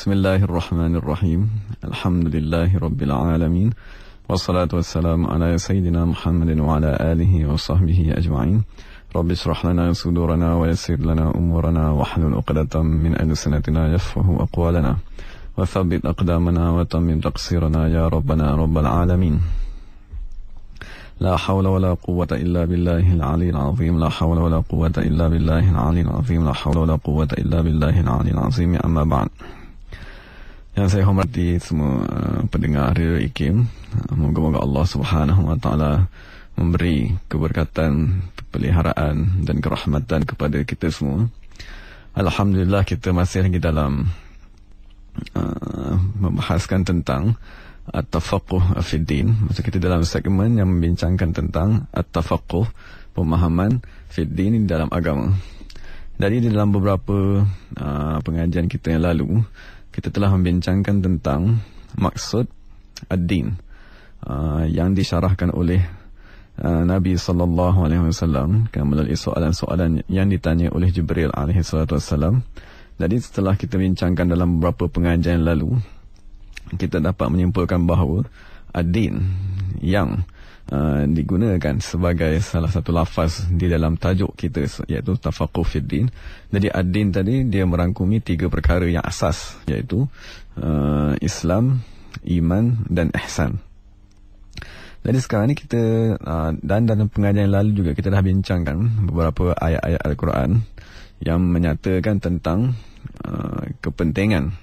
Bismillahirrahmanirrahim. Alhamdulillahi Rabbil Alamin. Wassalatu wassalamu ala Sayyidina Muhammadin wa ala alihi wa sahbihi ajma'in. Rabbi shrah lana sudurana wa yassir lana umurana wa hlul 'uqdatam min alsinatina yafqahu aqwalana wa thabbit aqdamana wa tammim taqsirana ya Rabbana Rabbal Alamin. La hawla wa la quwwata illa billahil 'aliyyil 'azim. La hawla wa la quwwata illa billahil 'aliyyil 'azim. La hawla wa la quwwata illa billahil 'aliyyil 'azim. Amma ba'd. Yang saya hormati semua pendengar Radio IKIM, moga-moga Allah Subhanahu wa taala memberi keberkatan, peliharaan dan kerahmatan kepada kita semua. Alhamdulillah, kita masih lagi dalam membahaskan tentang at-tafaqquh fi din. Maksud kita dalam segmen yang membincangkan tentang at-tafaqquh, pemahaman fi din dalam agama. Jadi di dalam beberapa pengajian kita yang lalu, kita telah membincangkan tentang maksud ad-din yang disyarahkan oleh Nabi sallallahu alaihi wasallam melalui soalan-soalan yang ditanya oleh Jibril alaihi salatu wasallam. Jadi setelah kita bincangkan dalam beberapa pengajian lalu, kita dapat menyimpulkan bahawa ad-din yang digunakan sebagai salah satu lafaz di dalam tajuk kita, iaitu tafaqquh fid din. Jadi ad-din tadi dia merangkumi 3 perkara yang asas, iaitu Islam, iman dan ihsan. Jadi sekarang ni kita dan dalam pengajian lalu juga kita dah bincangkan beberapa ayat-ayat Al-Quran yang menyatakan tentang kepentingan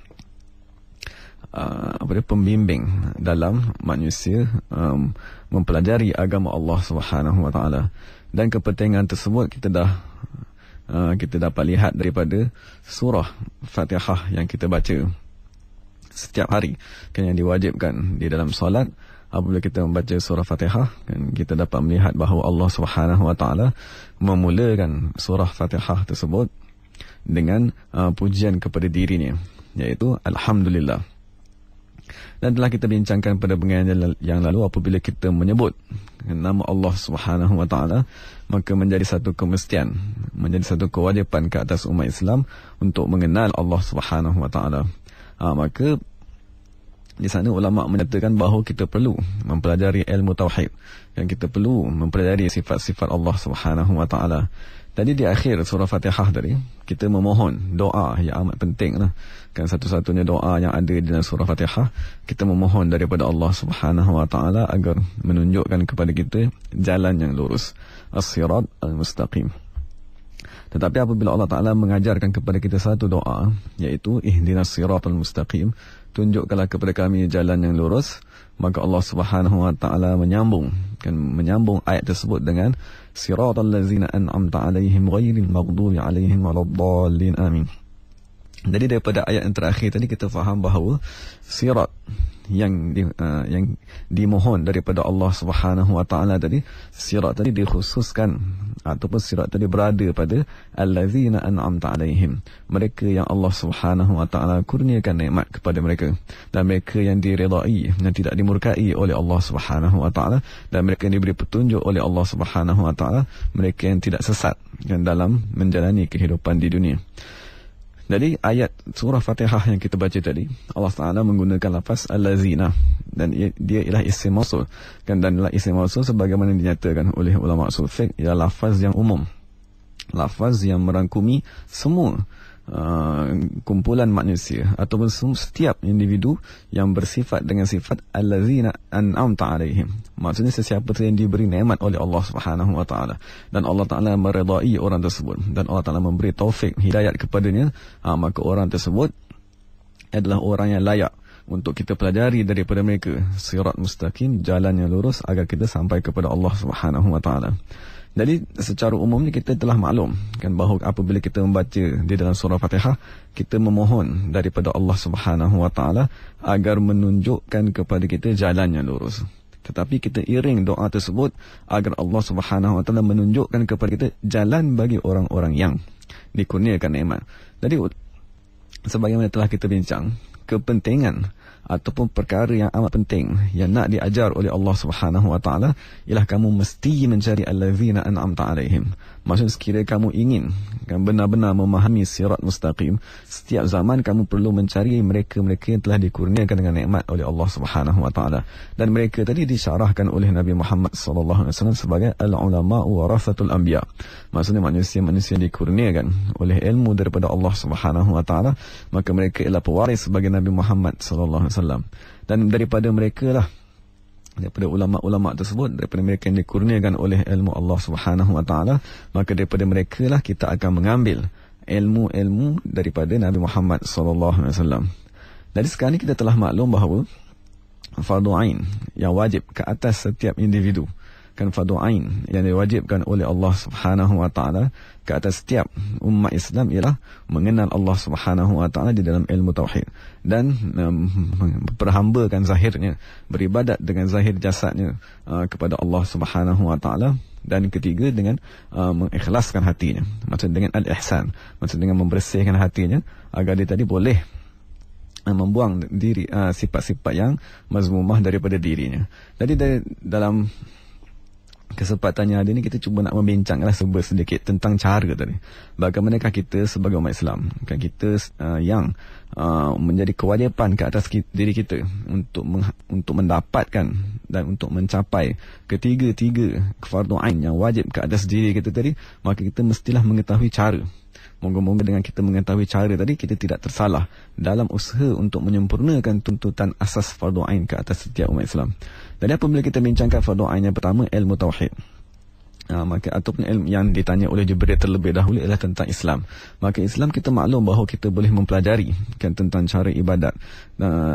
pembimbing dalam manusia mempelajari agama Allah Subhanahu wa taala. Dan kepentingan tersebut kita dapat lihat daripada surah Fatihah yang kita baca setiap hari, kan, yang diwajibkan di dalam solat. Apabila kita membaca surah Fatihah, kan, kita dapat melihat bahawa Allah Subhanahu wa taala memulakan surah Fatihah tersebut dengan pujian kepada dirinya, iaitu alhamdulillah. Dan telah kita bincangkan pada pengajian yang lalu, apabila kita menyebut nama Allah Subhanahu wa taala, maka menjadi satu kemestian, menjadi satu kewajipan ke atas umat Islam untuk mengenal Allah Subhanahu wa taala. Maka di sana ulama menyatakan bahawa kita perlu mempelajari ilmu tauhid, dan kita perlu mempelajari sifat-sifat Allah Subhanahu wa taala. Jadi di akhir surah Fatihah tadi, kita memohon doa yang amat penting lah. Kan, satu-satunya doa yang ada di dalam surah Fatihah, kita memohon daripada Allah Subhanahu wa taala agar menunjukkan kepada kita jalan yang lurus, as-sirat al-mustaqim. Tetapi apabila Allah Ta'ala mengajarkan kepada kita satu doa, iaitu ihdinas siratal mustaqim, tunjukkanlah kepada kami jalan yang lurus, maka Allah Subhanahu wa taala menyambung ayat tersebut dengan siratal ladzina an'amta 'alaihim ghairil maghdubi 'alaihim waladdallin amin. Jadi daripada ayat yang terakhir tadi kita faham bahawa sirat yang dimohon daripada Allah Subhanahu wa taala tadi, sirat tadi dikhususkan ataupun sirat tadi berada pada allazina an'amta 'alaihim, mereka yang Allah Subhanahu wa taala kurniakan nikmat kepada mereka, dan mereka yang diredai, yang tidak dimurkai oleh Allah Subhanahu wa taala, dan mereka yang diberi petunjuk oleh Allah Subhanahu wa taala, mereka yang tidak sesat dan dalam menjalani kehidupan di dunia. Jadi ayat surah Fatihah yang kita baca tadi, Allah Ta'ala menggunakan lafaz allazina, dan dia ialah isim mausul, kan, dan isim mausul sebagaimana dinyatakan oleh ulama usul fiqh ialah lafaz yang umum, lafaz yang merangkumi semua kumpulan manusia ataupun setiap individu yang bersifat dengan sifat allazina an'amta 'alaihim. Maksudnya sesiapa yang diberi nikmat oleh Allah Subhanahu wa taala, dan Allah Taala meredai orang tersebut, dan Allah Taala memberi taufik, hidayat kepadanya, maka orang tersebut adalah orang yang layak untuk kita pelajari daripada mereka sirat mustaqim, jalan yang lurus, agar kita sampai kepada Allah Subhanahu wa taala. Jadi secara umumnya kita telah maklum, kan, bahawa apabila kita membaca di dalam surah Fatihah, kita memohon daripada Allah Subhanahu wa taala agar menunjukkan kepada kita jalan yang lurus. Tetapi kita iring doa tersebut agar Allah Subhanahu wa taala menunjukkan kepada kita jalan bagi orang-orang yang dikurniakan nikmat. Jadi sebagaimana telah kita bincang, kepentingan ataupun perkara yang amat penting yang nak diajar oleh Allah Subhanahu wa taala ialah kamu mesti mencari allazina an'amta 'alaihim. Maksud sekiranya kamu ingin kan benar-benar memahami sirat mustaqim, setiap zaman kamu perlu mencari mereka-mereka yang telah dikurniakan dengan nikmat oleh Allah Subhanahu wa taala. Dan mereka tadi disyarahkan oleh Nabi Muhammad sallallahu alaihi wasallam sebagai al-ulama warathatul anbiya. Maksudnya manusia-manusia dikurniakan oleh ilmu daripada Allah Subhanahu wa taala, maka mereka ialah pewaris sebagai Nabi Muhammad sallallahu alaihi wasallam. Dan daripada mereka lah, daripada ulama-ulama tersebut, daripada mereka yang dikurniakan oleh ilmu Allah Subhanahu wa taala, maka daripada mereka lah kita akan mengambil ilmu-ilmu daripada Nabi Muhammad sallallahu alaihi wasallam. Jadi sekarang ni kita telah maklum bahawa fardu ain yang wajib ke atas setiap individu, kan fardu ain yang diwajibkan oleh Allah Subhanahu wa taala ke atas setiap umat Islam ialah mengenal Allah Subhanahu wa taala di dalam ilmu tauhid dan berhambakan zahirnya, beribadat dengan zahir jasadnya kepada Allah Subhanahu wa taala. Dan ketiga, dengan mengikhlaskan hatinya, maksud dengan al-ihsan, maksud dengan membersihkan hatinya agar dia tadi boleh membuang diri sifat-sifat yang mazmumah daripada dirinya. Jadi dalam kesempatannya hari ini kita cuba nak membincanglah sedikit tentang cara tadi. Bagaimanakah kita sebagai umat Islam, kan kita yang menjadi kewajipan ke atas diri kita untuk mendapatkan dan untuk mencapai ketiga-tiga fardu ain yang wajib ke atas diri kita tadi, maka kita mestilah mengetahui cara. Moga-moga dengan kita mengetahui cara tadi, kita tidak tersalah dalam usaha untuk menyempurnakan tuntutan asas fardu ain ke atas setiap umat Islam. Jadi apabila kita bincangkan fardu ain yang pertama, ilmu tauhid, maka ataupun ilmu yang ditanya oleh Jibril terlebih dahulu ialah tentang Islam. Maka Islam kita maklum bahawa kita boleh mempelajari kan tentang cara ibadat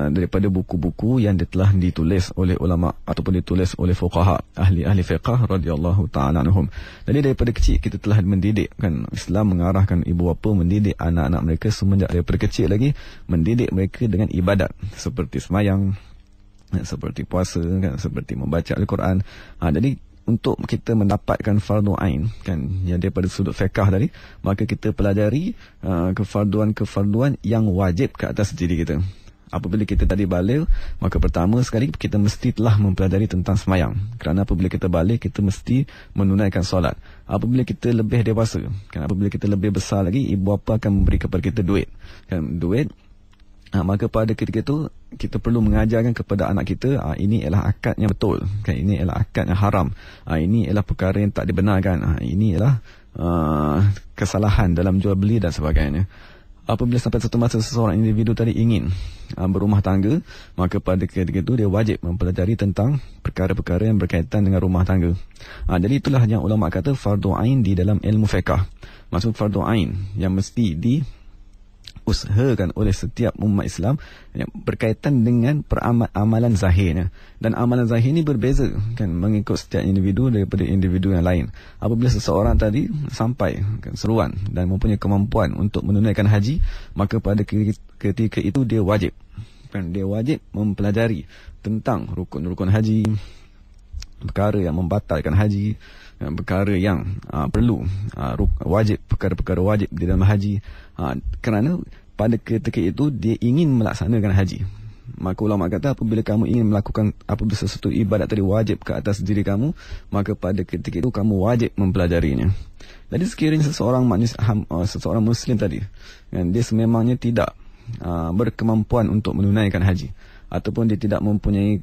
daripada buku-buku yang telah ditulis oleh ulama ataupun ditulis oleh fuqaha, ahli fiqh radhiyallahu taala anhum. Jadi daripada kecil kita telah mendidik, kan Islam mengarahkan ibu bapa mendidik anak-anak mereka semenjak daripada kecil lagi, mendidik mereka dengan ibadat seperti sembahyang, seperti puasa, kan, seperti membaca Al-Quran. Jadi untuk kita mendapatkan fardu ain, kan, yang daripada sudut fiqh tadi, maka kita pelajari kefarduan-kefarduan yang wajib ke atas diri kita. Apabila kita tadi balik, maka pertama sekali kita mesti telah mempelajari tentang sembahyang. Kerana apabila kita balik, kita mesti menunaikan solat. Apabila kita lebih dewasa, kan, apabila kita lebih besar lagi, ibu bapa akan memberi kepada kita duit, kan, duit. Maka pada ketika itu kita perlu mengajarkan kepada anak kita, ini ialah akad yang betul, kan, ini ialah akad yang haram, ini ialah perkara yang tak dibenarkan, ini ialah kesalahan dalam jual beli dan sebagainya. Apabila sampai satu masa seseorang individu tadi ingin berumah tangga, maka pada ketika itu dia wajib mempelajari tentang perkara-perkara yang berkaitan dengan rumah tangga. Jadi itulah yang ulama kata fardu ain di dalam ilmu fiqh. Maksud fardu ain yang mesti diusahakan oleh setiap umat Islam yang berkaitan dengan amalan zahirnya. Dan amalan zahir ini berbeza, kan, mengikut setiap individu daripada individu yang lain. Apabila seseorang tadi sampai, kan, seruan dan mempunyai kemampuan untuk menunaikan haji, maka pada ketika itu dia wajib, kan, dia wajib mempelajari tentang rukun-rukun haji, perkara yang membatalkan haji, perkara yang perlu wajib, perkara-perkara wajib di dalam haji, kerana pada ketika itu dia ingin melaksanakan haji. Maka ulama kata apabila kamu ingin melakukan apabila sesuatu ibadat tadi wajib ke atas diri kamu, maka pada ketika itu kamu wajib mempelajarinya. Jadi sekiranya seseorang muslim tadi, kan, dia sememangnya tidak berkemampuan untuk menunaikan haji, ataupun dia tidak mempunyai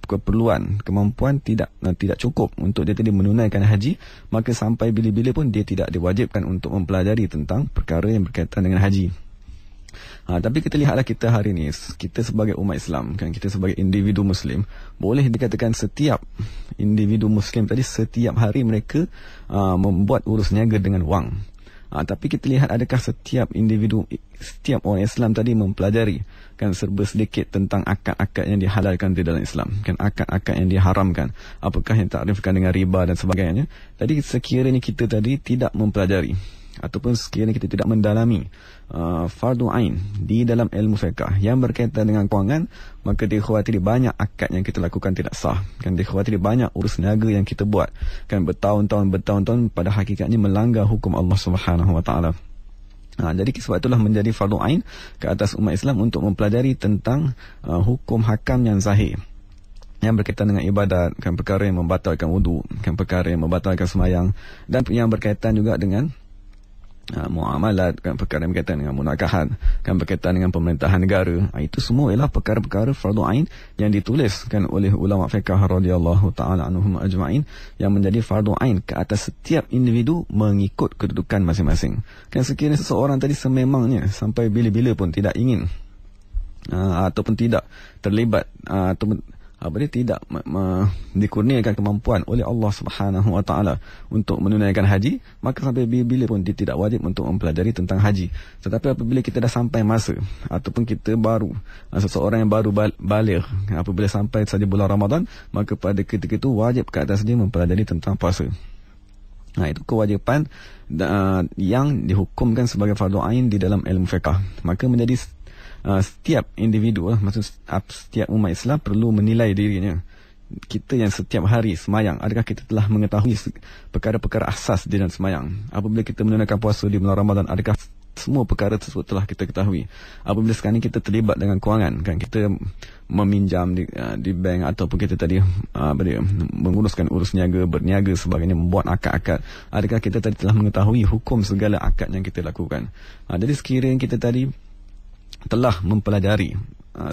keperluan, kemampuan tidak cukup untuk dia tadi menunaikan haji, maka sampai bila-bila pun dia tidak diwajibkan untuk mempelajari tentang perkara yang berkaitan dengan haji. Tapi kita lihatlah kita hari ini, kita sebagai umat Islam, kan, kita sebagai individu Muslim, boleh dikatakan setiap individu Muslim tadi setiap hari mereka membuat urus niaga dengan wang. Tapi kita lihat adakah setiap individu, setiap orang Islam tadi mempelajari, kan, serba sedikit tentang akad-akad yang dihalalkan di dalam Islam, kan, akad-akad yang diharamkan, apakah yang takrifkan dengan riba dan sebagainya. Jadi sekiranya kita tadi tidak mempelajari ataupun sekiranya kita tidak mendalami fardu ain di dalam ilmu fiqh yang berkaitan dengan kewangan, maka dikhawatiri banyak akad yang kita lakukan tidak sah, kan, dikhawatiri banyak urus niaga yang kita buat, kan, bertahun-tahun pada hakikatnya melanggar hukum Allah Subhanahu wa taala. Jadi sebab itulah menjadi fardu ain ke atas umat Islam untuk mempelajari tentang hukum hakam yang zahir, yang berkaitan dengan ibadat, kan perkara yang membatalkan wudu, kan perkara yang membatalkan semayang, dan yang berkaitan juga dengan muamalat, kan perkara yang berkaitan dengan munakahat, kan berkaitan dengan pemerintahan negara. Itu semua ialah perkara-perkara fardu ain yang dituliskan oleh ulama fiqh radhiyallahu taala anhum ajma'in, yang menjadi fardu ain ke atas setiap individu mengikut kedudukan masing-masing. Kan sekiranya seseorang tadi sememangnya sampai bila-bila pun tidak ingin ataupun tidak terlibat ataupun dia tidak dikurniakan kemampuan oleh Allah Subhanahu Wa Taala untuk menunaikan haji, maka sampai bila pun dia tidak wajib untuk mempelajari tentang haji. Tetapi apabila kita dah sampai masa ataupun kita baru seseorang yang baru baligh, apabila sampai saja bulan Ramadan, maka pada ketika itu wajib ke atas dia mempelajari tentang puasa. Itu kewajipan yang dihukumkan sebagai fardu ain di dalam ilmu fiqh. Maka menjadi setiap individu, maksud setiap umat Islam perlu menilai dirinya. Kita yang setiap hari semayang, adakah kita telah mengetahui perkara-perkara asas di dalam semayang? Apabila kita menunaikan puasa di bulan Ramadan, adakah semua perkara tersebut telah kita ketahui? Apabila sekarang kita terlibat dengan kewangan, kan kita meminjam di bank, ataupun kita tadi menguruskan urus niaga, berniaga sebagainya, membuat akad-akad, adakah kita tadi telah mengetahui hukum segala akad yang kita lakukan? Jadi sekiranya kita tadi telah mempelajari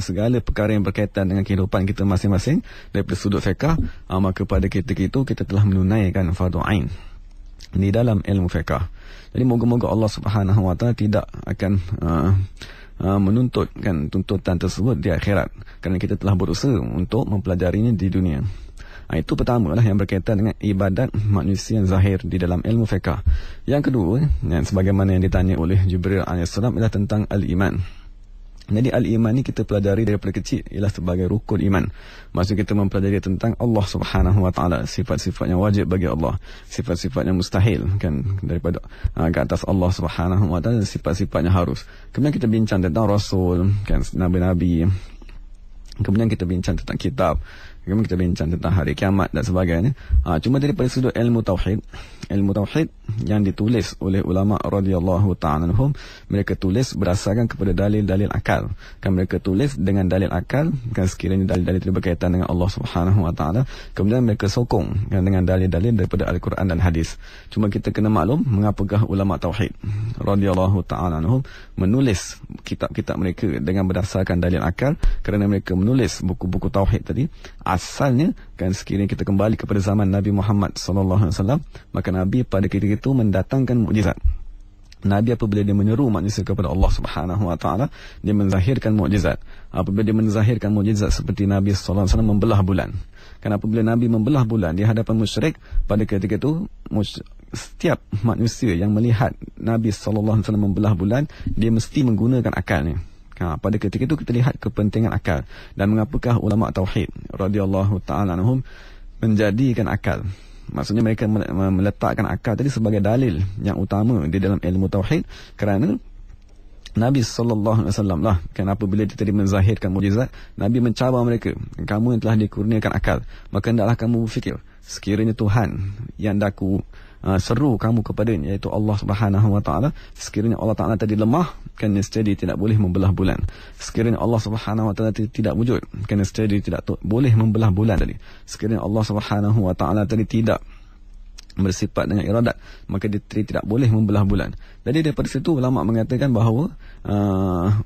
segala perkara yang berkaitan dengan kehidupan kita masing-masing daripada sudut fiqh, maka pada ketika itu kita telah menunaikan fardu ain di dalam ilmu fiqh. Jadi moga-moga Allah Subhanahu Wa Taala tidak akan menuntut kan tuntutan tersebut di akhirat, kerana kita telah berusaha untuk mempelajarinya di dunia. Itu pertama lah yang berkaitan dengan ibadat manusia yang zahir di dalam ilmu fiqh. Yang kedua, yang sebagaimana yang ditanya oleh Jibril AS ialah tentang al-iman. Jadi al-iman ni kita pelajari daripada kecil ialah sebagai rukun iman. Maksud kita mempelajari tentang Allah Subhanahu Wa Taala, sifat-sifat yang wajib bagi Allah, sifat-sifat yang mustahil kan daripada ke atas Allah Subhanahu Wa Taala, sifat-sifat yang harus. Kemudian kita bincang tentang rasul, kan nabi-nabi. Kemudian kita bincang tentang kitab. Kemudian kita bincang tentang hari kiamat dan sebagainya. Cuma daripada sudut ilmu tauhid yang ditulis oleh ulama radhiyallahu ta'ala anhum, mereka tulis berdasarkan kepada dalil-dalil akal. Kan mereka tulis dengan dalil akal, kan sekiranya dalil-dalil itu berkaitan dengan Allah Subhanahu Wa Taala, kemudian mereka sokong kan dengan dalil-dalil daripada Al-Quran dan hadis. Cuma kita kena maklum mengapakah ulama tauhid radhiyallahu ta'ala anhum menulis kitab-kitab mereka dengan berdasarkan dalil akal, kerana mereka menulis buku-buku tauhid tadi asalnya kan sekiranya kita kembali kepada zaman Nabi Muhammad sallallahu alaihi wasallam, maka Nabi pada ketika itu mendatangkan mukjizat. Nabi apabila dia menyeru manusia kepada Allah Subhanahu Wa Taala, dia menzahirkan mukjizat. Apabila dia menzahirkan mukjizat seperti Nabi sallallahu alaihi wasallam membelah bulan. Kan apabila Nabi membelah bulan di hadapan musyrik, pada ketika itu setiap manusia yang melihat Nabi sallallahu alaihi wasallam membelah bulan, dia mesti menggunakan akalnya. Pada ketika itu kita lihat kepentingan akal, dan mengapakah ulama tauhid radhiyallahu ta'ala anhum menjadikan akal. Maksudnya mereka meletakkan akal tadi sebagai dalil yang utama di dalam ilmu tauhid, kerana Nabi sallallahu alaihi wasallam lah kan apabila dia tadi menzahirkan mukjizat, Nabi mencabar mereka, kamu yang telah dikurniakan akal, maka hendaklah kamu berfikir sekiranya Tuhan yang daku seru kamu kepadanya, iaitu Allah Subhanahu Wa Taala, sekiranya Allah Taala tadi lemah, kan nescaya tidak boleh membelah bulan. Sekiranya Allah Subhanahu Wa Taala tidak wujud, kan nescaya tidak boleh membelah bulan tadi. Sekiranya Allah Subhanahu Wa Taala tadi tidak bersifat dengan iradat, maka dia tidak boleh membelah bulan. Jadi daripada situ ulama mengatakan bahawa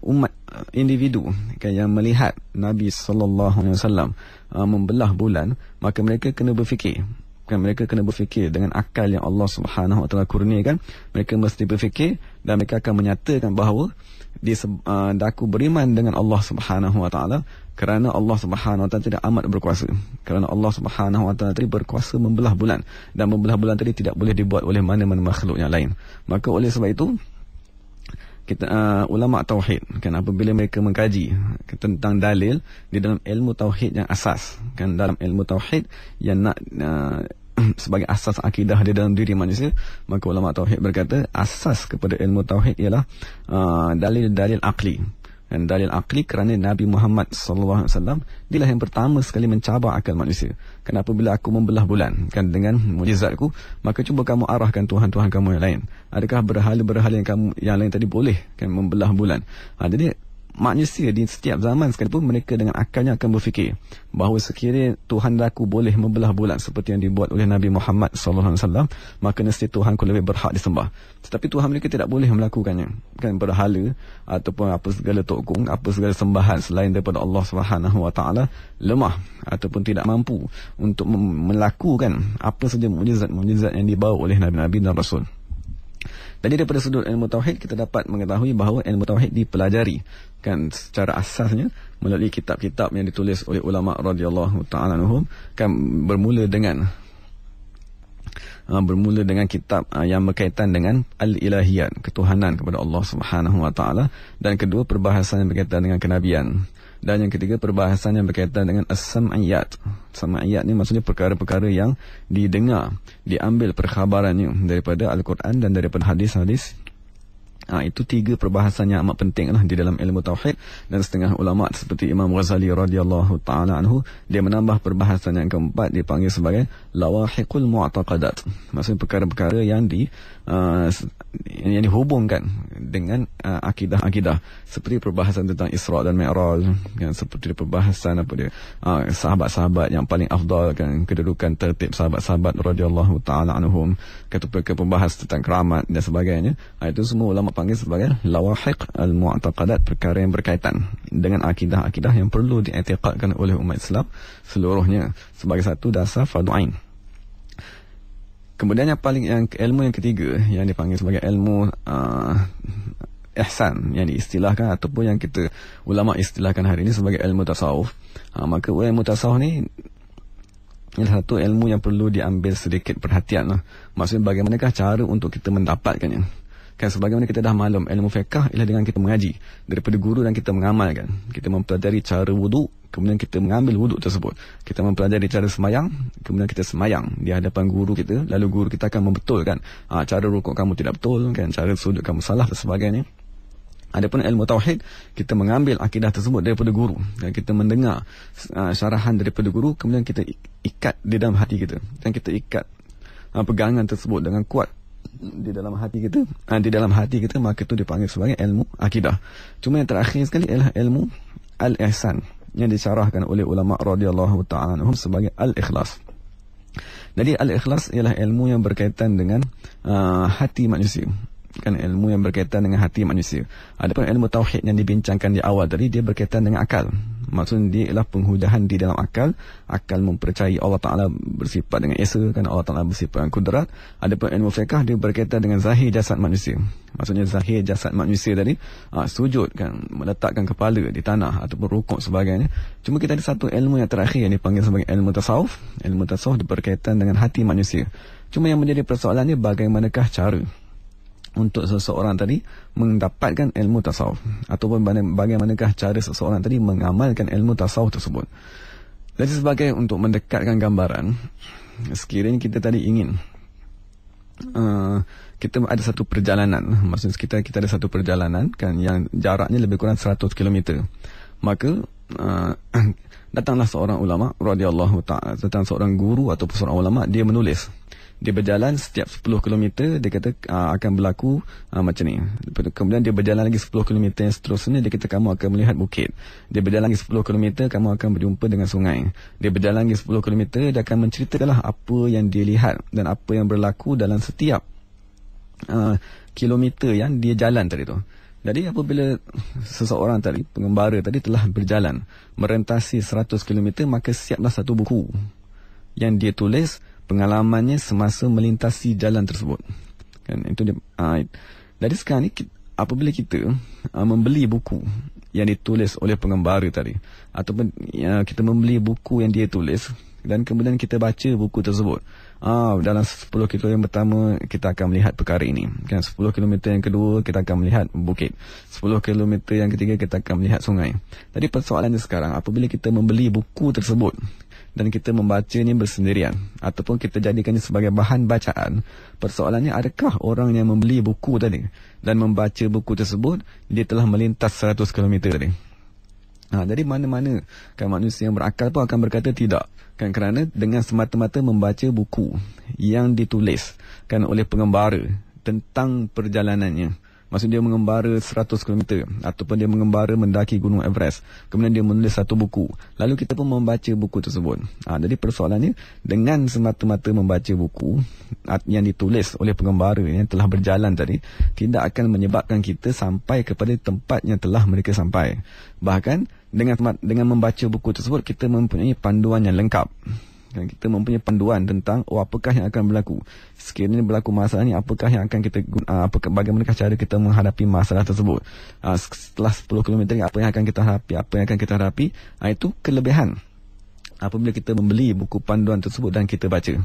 umat individu kan yang melihat Nabi sallallahu alaihi wasallam membelah bulan, maka mereka kena berfikir. Kan mereka kena berfikir dengan akal yang Allah Subhanahu Wa Taala kurniakan. Mereka mesti berfikir dan mereka akan menyatakan bahawa daku beriman dengan Allah Subhanahu Wa Taala, kerana Allah Subhanahu Wa Taala tidak amat berkuasa. Kerana Allah Subhanahu Wa Taala tadi berkuasa membelah bulan, dan membelah bulan tadi tidak boleh dibuat oleh mana-mana makhluk yang lain. Maka oleh sebab itu kita ulama tauhid kan apabila mereka mengkaji tentang dalil di dalam ilmu tauhid yang asas, kan dalam ilmu tauhid yang nak sebagai asas akidah di dalam diri manusia, maka ulama tauhid berkata asas kepada ilmu tauhid ialah dalil-dalil akli. Dan dalil akli kerana Nabi Muhammad sallallahu alaihi wasallam dialah yang pertama sekali mencabar akal manusia. Kenapa bila aku membelah bulan kan dengan mukjizatku, maka cuba kamu arahkan tuhan-tuhan kamu yang lain. Adakah berhala-berhala yang lain tadi boleh kan membelah bulan? Jadi manusia di setiap zaman sekalipun, mereka dengan akalnya akan berfikir bahawa sekiranya Tuhan aku boleh membelah bulan seperti yang dibuat oleh Nabi Muhammad SAW, maka nescaya Tuhanku lebih berhak disembah. Tetapi Tuhan mereka tidak boleh melakukannya, kan, berhala ataupun apa segala tokong, apa segala sembahan selain daripada Allah Subhanahu Wa Taala lemah ataupun tidak mampu untuk melakukan apa saja mukjizat-mukjizat yang dibawa oleh Nabi-Nabi dan Rasul. Jadi daripada sudut ilmu tauhid, kita dapat mengetahui bahawa ilmu tauhid dipelajari, kan, secara asasnya melalui kitab-kitab yang ditulis oleh ulama radhiyallahu ta'ala anhum, kan, bermula dengan kitab yang berkaitan dengan al-ilahiyat, ketuhanan kepada Allah Subhanahu Wa Taala, dan kedua perbahasan yang berkaitan dengan kenabian, dan yang ketiga perbahasan yang berkaitan dengan as-sam'iyat. Sam'iyat ni maksudnya perkara-perkara yang didengar, diambil perkhabarannya daripada Al-Quran dan daripada hadis-hadis. Itu tiga perbahasan yang amat penting lah di dalam ilmu tauhid. Dan setengah ulama seperti Imam Ghazali radhiyallahu ta'ala anhu, dia menambah perbahasan yang keempat, dipanggil sebagai lawahiqul mu'taqadat, maksudnya perkara-perkara yang dihubungkan dengan akidah-akidah, seperti perbahasan tentang Isra' dan Mi'raj, kan, seperti perbahasan sahabat-sahabat yang paling afdal, kan, kedudukan tertib sahabat-sahabat radhiyallahu ta'ala anhum, ketika membahas tentang keramat dan sebagainya. Itu semua ulama panggil sebagai lawahiq al-mu'taqadat, perkara yang berkaitan dengan akidah-akidah yang perlu diiktikadkan oleh umat Islam seluruhnya sebagai satu dasar fardu ain. Kemudian ilmu yang ketiga yang dipanggil sebagai ilmu ihsan, yang diistilahkan ataupun yang kita ulama istilahkan hari ini sebagai ilmu tasawuf. Maka ilmu tasawuf ni ialah satu ilmu yang perlu diambil sedikit perhatian lah. Maksudnya bagaimanakah cara untuk kita mendapatkannya. Kan, sebagaimana kita dah maklum, ilmu fiqh ialah dengan kita mengaji daripada guru dan kita mengamalkan. Kita mempelajari cara wuduk, kemudian kita mengambil wuduk tersebut. Kita mempelajari cara semayang, kemudian kita semayang di hadapan guru kita, lalu guru kita akan membetulkan cara rukuk kamu tidak betul, kan, cara sujud kamu salah dan sebagainya. Adapun ilmu tauhid, kita mengambil akidah tersebut daripada guru, dan kita mendengar syarahan daripada guru, kemudian kita ikat di dalam hati kita, dan kita ikat pegangan tersebut dengan kuat di dalam hati kita, maka itu dipanggil sebagai ilmu akidah. Cuma yang terakhir sekali ialah ilmu al-ihsan, yang disyarahkan oleh ulama radhiyallahu ta'ala anhum sebagai al-ikhlas. Jadi al-ikhlas ialah ilmu yang berkaitan dengan hati manusia, kan, ilmu yang berkaitan dengan hati manusia. Adapun ilmu tauhid yang dibincangkan di awal tadi, dia berkaitan dengan akal. Maksudnya dia ialah penghudahan di dalam akal mempercayai Allah Ta'ala bersifat dengan esa, kan, Allah Ta'ala bersifat dengan kudrat. Adapun ilmu fiqh, dia berkaitan dengan zahir jasad manusia. Maksudnya zahir jasad manusia tadi, sujud, kan, meletakkan kepala di tanah ataupun rukuk sebagainya. Cuma kita ada satu ilmu yang terakhir yang dipanggil sebagai ilmu tasawuf. Ilmu tasawuf berkaitan dengan hati manusia. Cuma yang menjadi persoalannya, bagaimanakah cara untuk seseorang tadi mendapatkan ilmu tasawuf, ataupun bagaimanakah cara seseorang tadi mengamalkan ilmu tasawuf tersebut. Jadi sebagai untuk mendekatkan gambaran, sekiranya kita tadi ingin kita ada satu perjalanan, maksudnya kita ada satu perjalanan, kan, yang jaraknya lebih kurang 100 km, maka datanglah seorang ulama radhiyallahu ta'ala, tentang seorang guru ataupun seorang ulama, dia menulis. Dia berjalan setiap 10 km, dia kata akan berlaku macam ni. Kemudian dia berjalan lagi 10 km yang seterusnya, dia kata kamu akan melihat bukit. Dia berjalan lagi 10 km, kamu akan berjumpa dengan sungai. Dia berjalan lagi 10 km, dia akan menceritakanlah apa yang dia lihat dan apa yang berlaku dalam setiap kilometer yang dia jalan tadi tu. Jadi apabila seseorang tadi, pengembara tadi telah berjalan merentasi 100 km, maka siaplah satu buku yang dia tulis pengalamannya semasa melintasi jalan tersebut, kan, itu dia. Jadi sekarang ni apabila kita membeli buku yang ditulis oleh pengembara tadi, ataupun kita membeli buku yang dia tulis, dan kemudian kita baca buku tersebut, dalam 10 km yang pertama kita akan melihat perkara ini, kan, 10 km yang kedua kita akan melihat bukit, 10 km yang ketiga kita akan melihat sungai. Jadi persoalannya sekarang, apabila kita membeli buku tersebut dan kita membacanya bersendirian, ataupun kita jadikannya sebagai bahan bacaan, persoalannya, adakah orang yang membeli buku tadi dan membaca buku tersebut, dia telah melintas 100 km tadi? Jadi mana-mana, kan, manusia yang berakal pun akan berkata tidak, kan, kerana dengan semata-mata membaca buku yang ditulis, kan, oleh pengembara tentang perjalanannya, Maksudnya dia mengembara 100 km ataupun dia mengembara mendaki Gunung Everest. Kemudian dia menulis satu buku. Lalu kita pun membaca buku tersebut. Jadi persoalannya, dengan semata-mata membaca buku yang ditulis oleh pengembara yang telah berjalan tadi, tidak akan menyebabkan kita sampai kepada tempat yang telah mereka sampai. Bahkan dengan membaca buku tersebut, kita mempunyai panduan yang lengkap. Kita mempunyai panduan tentang apakah yang akan berlaku. Sekiranya berlaku masalah ni, apakah yang akan kita bagaimanakah cara kita menghadapi masalah tersebut. Setelah 10 km apa yang akan kita hadapi, itu kelebihan apabila kita membeli buku panduan tersebut dan kita baca.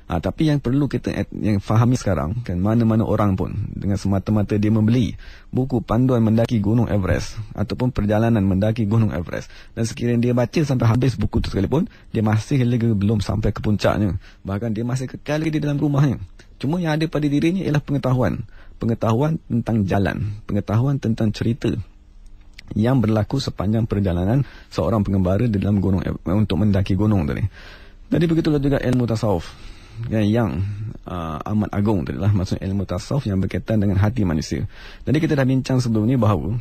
Tapi yang perlu kita yang fahami sekarang, kan, mana-mana orang pun dengan semata-mata dia membeli buku panduan mendaki Gunung Everest ataupun perjalanan mendaki Gunung Everest, dan sekiranya dia baca sampai habis buku itu sekalipun, dia masih lagi belum sampai ke puncaknya. Bahkan dia masih kekal di dalam rumahnya. Cuma yang ada pada dirinya ialah pengetahuan tentang jalan, pengetahuan tentang cerita yang berlaku sepanjang perjalanan seorang pengembara di dalam gunung untuk mendaki gunung tadi. Jadi begitulah juga ilmu tasawuf yang amat agung tadilah, maksudnya ilmu tasawuf yang berkaitan dengan hati manusia. Jadi kita dah bincang sebelum ni bahawa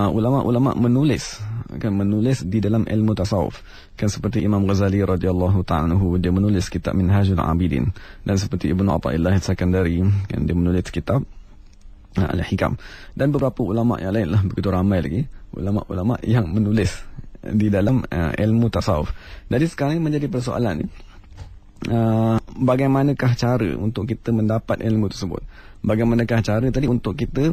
ulama-ulama menulis di dalam ilmu tasawuf, kan, seperti Imam Ghazali radhiyallahu ta'ala anhu, dia menulis kitab Minhajul Abidin, dan seperti Ibnu Athaillah As-Sakandari, kan, dia menulis kitab Al-Hikam, dan beberapa ulama yang lain lah, begitu ramai lagi ulama-ulama yang menulis di dalam ilmu tasawuf. Jadi sekarang menjadi persoalan ni, bagaimanakah cara untuk kita mendapat ilmu tersebut? Bagaimanakah cara tadi untuk kita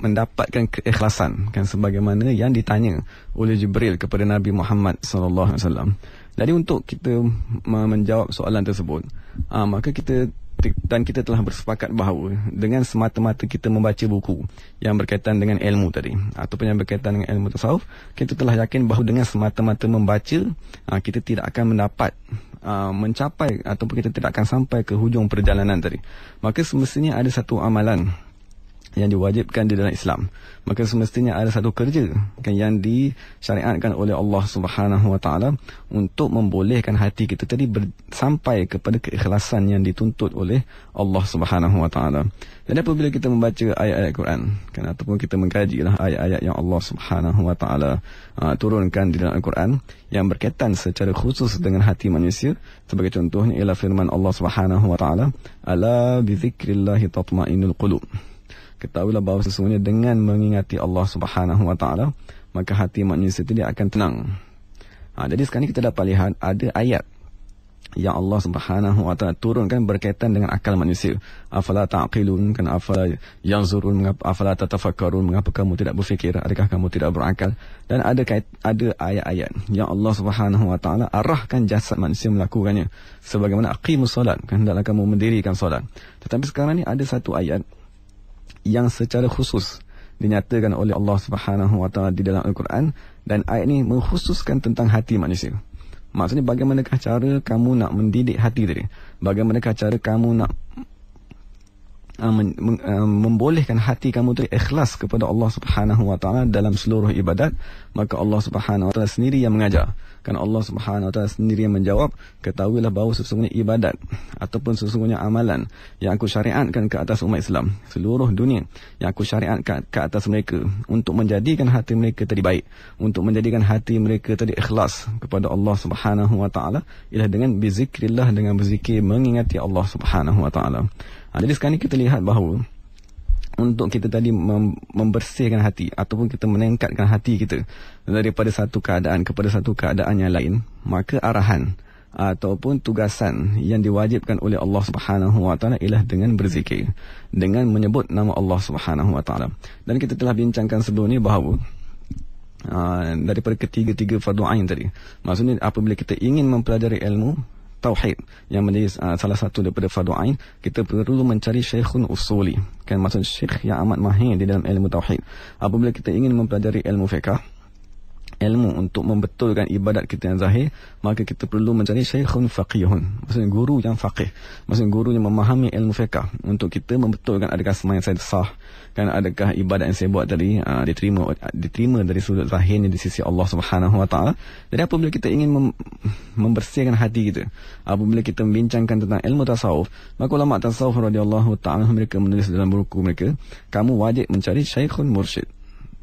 mendapatkan keikhlasan, kan, sebagaimana yang ditanya oleh Jibril kepada Nabi Muhammad SAW. Jadi untuk kita menjawab soalan tersebut, maka kita telah bersepakat bahawa dengan semata-mata kita membaca buku yang berkaitan dengan ilmu tadi ataupun yang berkaitan dengan ilmu tasawuf, kita telah yakin bahawa dengan semata-mata membaca, kita tidak akan mencapai ataupun kita tidak akan sampai ke hujung perjalanan tadi. Maka semestinya ada satu amalan yang diwajibkan di dalam Islam. Maka semestinya ada satu kerja, kan, yang disyariatkan oleh Allah Subhanahu Wa Taala untuk membolehkan hati kita tadi sampai kepada keikhlasan yang dituntut oleh Allah Subhanahu Wa Taala. Jadi apabila kita membaca ayat-ayat Quran, kan, ataupun kita mengkajilah ayat-ayat yang Allah Subhanahu Wa Taala turunkan di dalam Al-Quran yang berkaitan secara khusus dengan hati manusia, sebagai contohnya ialah firman Allah Subhanahu Wa Taala, ala bi dzikrillahi tatma'innul qulub. Ketahuilah bahawa sesungguhnya dengan mengingati Allah Subhanahu Wa Taala, maka hati manusia itu dia akan tenang. Jadi sekarang kita dapat lihat ada ayat yang Allah Subhanahu Wa Taala turunkan berkaitan dengan akal manusia. Afala ta'qilun, kan, afala yanzurun, afala tatafakkarun, mengapa kamu tidak berfikir, adakah kamu tidak berakal? Dan ada ayat-ayat yang Allah Subhanahu Wa Taala arahkan jasad manusia melakukannya, sebagaimana aqimus solat, kan, hendaklah kamu mendirikan solat. Tetapi sekarang ni ada satu ayat yang secara khusus dinyatakan oleh Allah Subhanahu Wa Taala di dalam Al-Quran, dan ayat ini mengkhususkan tentang hati manusia. Maksudnya bagaimanakah cara kamu nak mendidik hati tadi? Bagaimanakah cara kamu nak membolehkan hati kamu itu ikhlas kepada Allah Subhanahu Wa Taala dalam seluruh ibadat? Maka Allah Subhanahu Wa Taala sendiri yang mengajar. Kan, Allah Subhanahu Wa Taala sendiri yang menjawab, ketahuilah bahawa sesungguhnya ibadat ataupun sesungguhnya amalan yang aku syariatkan ke atas umat Islam seluruh dunia, yang aku syariatkan ke atas mereka untuk menjadikan hati mereka tadi baik, untuk menjadikan hati mereka tadi ikhlas kepada Allah Subhanahu Wa Taala, ialah dengan bizikrillah, dengan berzikir, mengingati Allah Subhanahu Wa Taala. Jadi sekarang kita lihat bahawa untuk kita tadi membersihkan hati ataupun kita meningkatkan hati kita daripada satu keadaan kepada satu keadaan yang lain, maka arahan ataupun tugasan yang diwajibkan oleh Allah Subhanahu Wa Taala ialah dengan berzikir, dengan menyebut nama Allah Subhanahu Wa Taala. Dan kita telah bincangkan sebelum ni bahawa daripada ketiga-tiga fardu ain tadi, maksudnya apabila kita ingin mempelajari ilmu tauhid yang menjadi salah satu daripada fardu ain, kita perlu mencari syekhun usuli, kan, maksud syekh yang amat mahir di dalam ilmu tauhid. Apabila kita ingin mempelajari ilmu fiqh, ilmu untuk membetulkan ibadat kita yang zahir, maka kita perlu mencari syekhun faqihun, maksudnya guru yang faqih, maksudnya guru yang memahami ilmu fiqh, untuk kita membetulkan adakah sembahyang saya sah, kan, adakah ibadat yang saya buat tadi diterima dari sudut zahirnya di sisi Allah Subhanahu Wa Taala. Jadi apabila kita ingin membersihkan hati kita, apabila kita membincangkan tentang ilmu tasawuf, maka ulama tasawuf radhiyallahu ta'ala mereka menulis dalam buku mereka, kamu wajib mencari syekhun mursyid,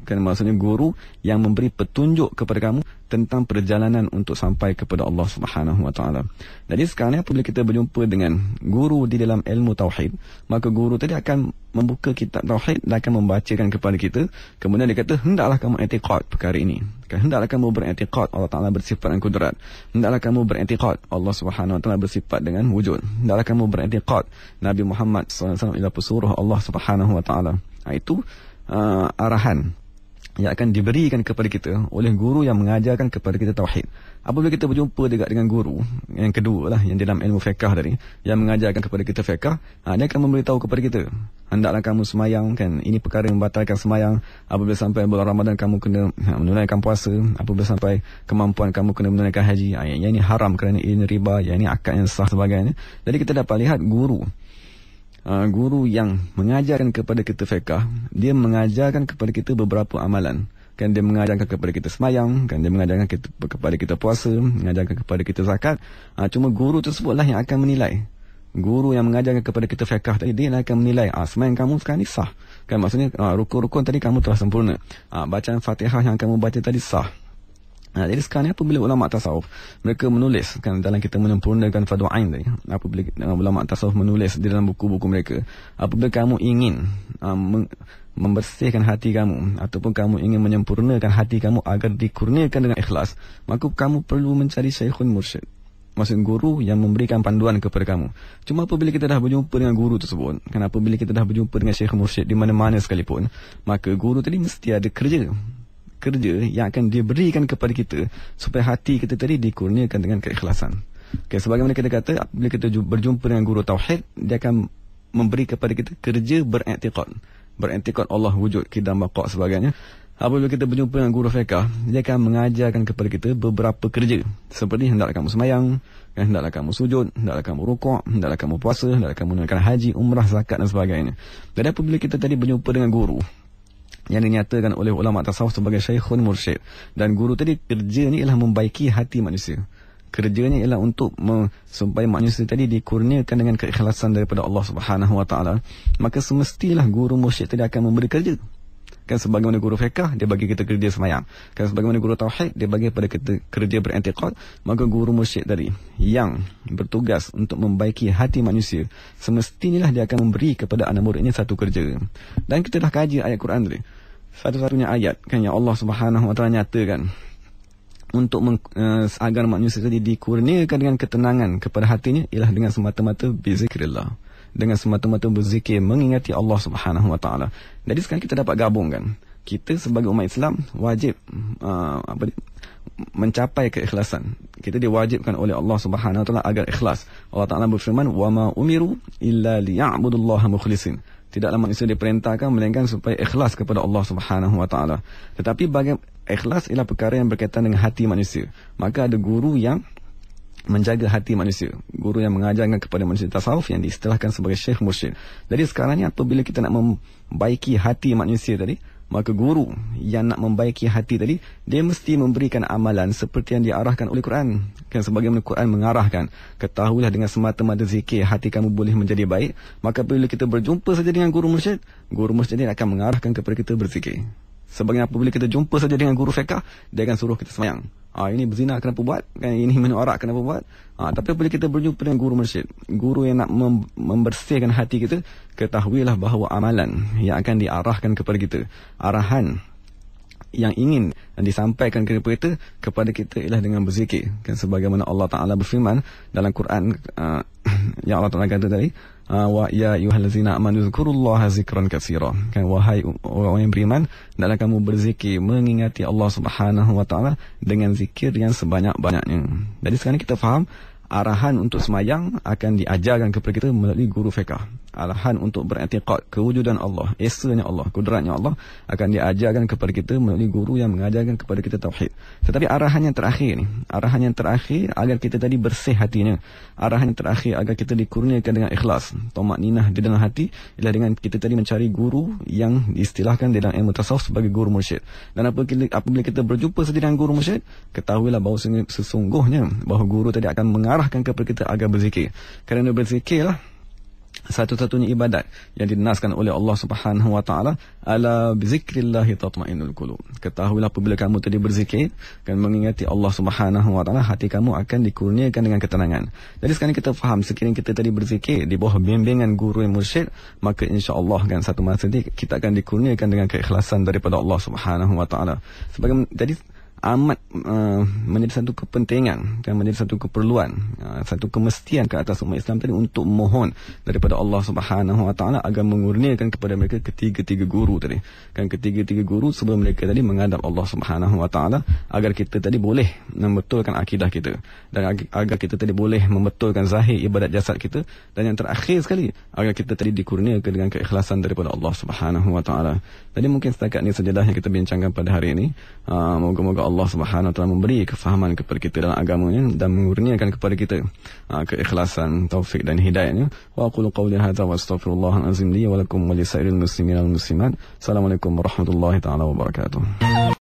kan, maksudnya guru yang memberi petunjuk kepada kamu tentang perjalanan untuk sampai kepada Allah Subhanahu Wa Taala. Jadi sekarang apabila kita berjumpa dengan guru di dalam ilmu tauhid, maka guru tadi akan membuka kitab tauhid dan akan membacakan kepada kita, kemudian dia kata, hendaklah kamu i'tiqad perkara ini, kan, hendaklah kamu beriktikad Allah Taala bersifat dengan kudrat, hendaklah kamu beriktikad Allah Subhanahu Wa Taala bersifat dengan wujud, hendaklah kamu beriktikad Nabi Muhammad SAW ialah pesuruh Allah Subhanahu Wa Taala. Itu arahan yang akan diberikan kepada kita oleh guru yang mengajarkan kepada kita tauhid. Apabila kita berjumpa dengan guru yang kedua lah, yang dalam ilmu fiqh tadi, yang mengajarkan kepada kita fiqh, dia akan memberitahu kepada kita, hendaklah kamu semayang, kan, ini perkara yang membatalkan semayang, apabila sampai bulan Ramadan kamu kena menunaikan puasa, apabila sampai kemampuan kamu kena menunaikan haji, yang ini haram kerana ini riba, yang ini akad yang sah sebagainya. Jadi kita dapat lihat guru yang mengajarkan kepada kita fiqh, dia mengajarkan kepada kita beberapa amalan, kan, dia mengajarkan kepada kita semayang, kan, dia mengajarkan kepada kita puasa, mengajarkan kepada kita zakat. Cuma guru tersebutlah yang akan menilai. Guru yang mengajarkan kepada kita fiqh tadi, dia akan menilai, semayang kamu sekarang ni sah, kan, maksudnya rukun-rukun tadi kamu telah sempurna, bacaan Fatihah yang kamu baca tadi sah. Jadi sekarang ni apabila ulama tasawuf mereka menulis, kan, dalam kita menyempurnakan fardu ain tadi, apabila ulama tasawuf menulis di dalam buku-buku mereka, apabila kamu ingin membersihkan hati kamu, ataupun kamu ingin menyempurnakan hati kamu agar dikurniakan dengan ikhlas, maka kamu perlu mencari syekhun mursyid, maksud guru yang memberikan panduan kepada kamu. Cuma apabila kita dah berjumpa dengan guru tersebut, kan, apabila kita dah berjumpa dengan syekh mursyid di mana-mana sekalipun, maka guru tadi mesti ada kerja yang akan diberikan kepada kita supaya hati kita tadi dikurniakan dengan keikhlasan. Okay, sebagaimana kita kata, apabila kita berjumpa dengan guru tauhid, dia akan memberi kepada kita kerja beriktikad Allah wujud, qidam, baqa' sebagainya. Apabila kita berjumpa dengan guru fiqh, dia akan mengajarkan kepada kita beberapa kerja, seperti hendaklah kamu semayang, hendaklah kamu sujud, hendaklah kamu rukuk, hendaklah kamu puasa, hendaklah kamu menunaikan haji, umrah, zakat dan sebagainya. Jadi apabila kita tadi berjumpa dengan guru yang dinyatakan oleh ulama tasawuf sebagai syekhun mursyid, dan guru tadi kerjanya ialah membaiki hati manusia, kerjanya ialah untuk supaya manusia tadi dikurniakan dengan keikhlasan daripada Allah Subhanahu Wa Taala, maka semestilah guru mursyid tadi akan memberi kerja, kan, sebagaimana guru fiqh dia bagi kita kerja semayang, kan, sebagaimana guru tauhid dia bagi pada kita kerja beriktikad, maka guru mursyid tadi yang bertugas untuk membaiki hati manusia, semestinya dia akan memberi kepada anak muridnya satu kerja. Dan kita dah kaji ayat Quran tadi, satu-satunya ayat, kan, yang Allah Subhanahu Wa Taala nyatakan untuk agar manusia tadi dikurniakan dengan ketenangan kepada hatinya ialah dengan semata-mata bizikrillah, dengan semata-mata berzikir, mengingati Allah Subhanahu Wa Taala. Jadi sekarang kita dapat gabungkan, kita sebagai umat Islam wajib mencapai keikhlasan. Kita diwajibkan oleh Allah Subhanahu Wa Taala agar ikhlas. Allah Taala berfirman, wa ma umiru illa liya'budullaha mukhlisin. Tidaklah manusia diperintahkan melainkan supaya ikhlas kepada Allah Subhanahu Wa Taala. Tetapi ikhlas ialah perkara yang berkaitan dengan hati manusia. Maka ada guru yang menjaga hati manusia, guru yang mengajarkan kepada manusia tasawuf yang diistilahkan sebagai syekh mursyid. Jadi sekarang ni apabila kita nak membaiki hati manusia tadi, maka guru yang nak membaiki hati tadi, dia mesti memberikan amalan seperti yang diarahkan oleh Quran, kan, sebagaimana Quran mengarahkan, ketahuilah dengan semata-mata zikir hati kamu boleh menjadi baik. Maka bila kita berjumpa saja dengan guru mursyid ini akan mengarahkan kepada kita berzikir. Sebagaimana apabila kita jumpa saja dengan guru fiqh, dia akan suruh kita semayang. Ini berzina kenapa buat, kan, ini minum arak kenapa buat. Tapi apabila kita berjumpa dengan guru mursyid, guru yang nak membersihkan hati kita, ketahuilah bahawa amalan yang akan diarahkan kepada kita, arahan yang ingin disampaikan kepada kita ialah dengan berzikir, kan, sebagaimana Allah Taala berfirman dalam Quran, yang Allah Taala kata tadi, wa ya ayyuhallazina amanu zkurullaha zikran katsira, kan, wahai orang yang beriman, hendaklah kamu berzikir, mengingati Allah Subhanahu Wa Taala dengan zikir yang sebanyak-banyaknya. Jadi sekarang kita faham arahan untuk semayang akan diajarkan kepada kita melalui guru fiqh. arahan untuk beriktikad kewujudan Allah, esanya Allah, kudratnya Allah akan diajarkan kepada kita melalui guru yang mengajarkan kepada kita tauhid. Tetapi arahan yang terakhir ni, arahan yang terakhir agar kita tadi bersih hatinya, arahan yang terakhir agar kita dikurniakan dengan ikhlas, tamakninah di dalam hati, ialah dengan kita tadi mencari guru yang diistilahkan di dalam ilmu tasawuf sebagai guru mursyid. Dan apabila kita berjumpa saja dengan guru mursyid, ketahuilah bahawa sesungguhnya bahawa guru tadi akan mengarahkan kepada kita agar berzikir. Kerana berzikirlah satu-satunya ibadat yang dinaskan oleh Allah Subhanahu wa taala, ala bizikrillahi tatma'innul qulub. Ketahuilah apabila kamu tadi berzikir dan mengingati Allah Subhanahu wa taala, hati kamu akan dikurniakan dengan ketenangan. Jadi sekarang kita faham, sekiranya kita tadi berzikir di bawah bimbingan guru yang mursyid, maka insya-Allah kan satu masa nanti kita akan dikurniakan dengan keikhlasan daripada Allah Subhanahu wa taala. Jadi amat menjadi satu kepentingan dan menjadi satu keperluan, satu kemestian ke atas umat Islam tadi untuk mohon daripada Allah Subhanahu wa taala agar mengurniakan kepada mereka ketiga-tiga guru tadi. Kan ketiga-tiga guru sebelum mereka tadi menghadap Allah Subhanahu wa taala, agar kita tadi boleh membetulkan akidah kita, dan agar kita tadi boleh membetulkan zahir ibadat jasad kita, dan yang terakhir sekali agar kita tadi dikurniakan dengan keikhlasan daripada Allah Subhanahu wa taala. Jadi mungkin setakat ini sajalah yang kita bincangkan pada hari ini. Moga-moga Allah Subhanahu wa taala memberi kefahaman kepada kita dalam agamanya dan mengurniakan kepada kita keikhlasan, taufik dan hidayahnya. Wa aqulu qawli hadza wa astaghfirullahal azim li wa lakum wa lisairil muslimin wal muslimat. Assalamualaikum warahmatullahi taala wabarakatuh.